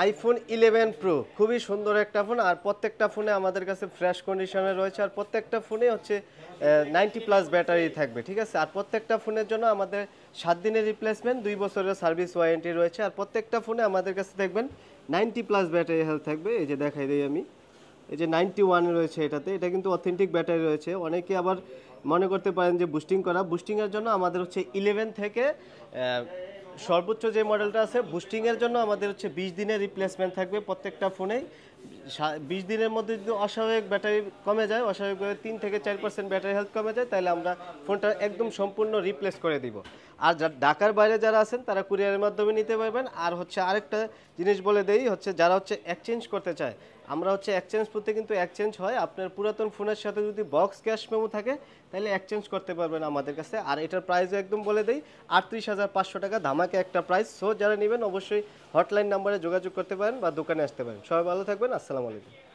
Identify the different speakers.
Speaker 1: IPhone 11 pro খুবই সুন্দর একটা ফোন, আর প্রত্যেকটা ফোনে আমাদের কাছে ফ্রেশ কন্ডিশনে রয়েছে, আর প্রত্যেকটা ফোনে হচ্ছে 90+ ব্যাটারি থাকবে, ঠিক আছে। আর প্রত্যেকটা ফোনের জন্য আমাদের 7 দিনের রিপ্লেসমেন্ট, 2 বছরের সার্ভিস ওয়ারেন্টি রয়েছে। আর প্রত্যেকটা ফোনে আমাদের কাছে দেখবেন 90+ ব্যাটারি হেলথ থাকবে। এই যে দেখাই দিই আমি, এই যে 91 রয়েছে এটাতে, এটা কিন্তু অথেন্টিক ব্যাটারি রয়েছে। অনেকে আবার মনে করতে পারেন যে বুস্টিংয়ের জন্য আমাদের হচ্ছে 11 থেকে সর্বোচ্চ যে মডেলটা আছে বুস্টিংয়ের জন্য আমাদের হচ্ছে 20 দিনের রিপ্লেসমেন্ট থাকবে প্রত্যেকটা ফোনেই। 20 দিনের মধ্যে যদি অস্বাভাবিক ব্যাটারি কমে যায়, অস্বাভাবিকভাবে 3 থেকে 4% ব্যাটারি হেলথ কমে যায়, তাহলে আমরা ফোনটা একদম সম্পূর্ণ রিপ্লেস করে দিব। আর ঢাকার বাইরে যারা আছেন তারা কুরিয়ারের মাধ্যমে নিতে পারবেন। আর হচ্ছে আরেকটা জিনিস বলে দেই, হচ্ছে যারা হচ্ছে এক্সচেঞ্জ করতে চায়, আমরা হচ্ছে এক্সচেঞ্জ করতে কিন্তু এক্সচেঞ্জ হয়। আপনার পুরাতন ফোনের সাথে যদি বক্স ক্যাশ মেমো থাকে তাহলে এক্সচেঞ্জ করতে পারবেন আমাদের কাছে। আর এটার প্রাইসও একদম বলে দেই, 38,500 টাকা ধামাকে একটা প্রাইস। সো যারা নেবেন অবশ্যই হটলাইন নাম্বারে যোগাযোগ করতে পারেন বা দোকানে আসতে পারেন। সবাই ভালো থাকবেন, আসসালামু আলাইকুম।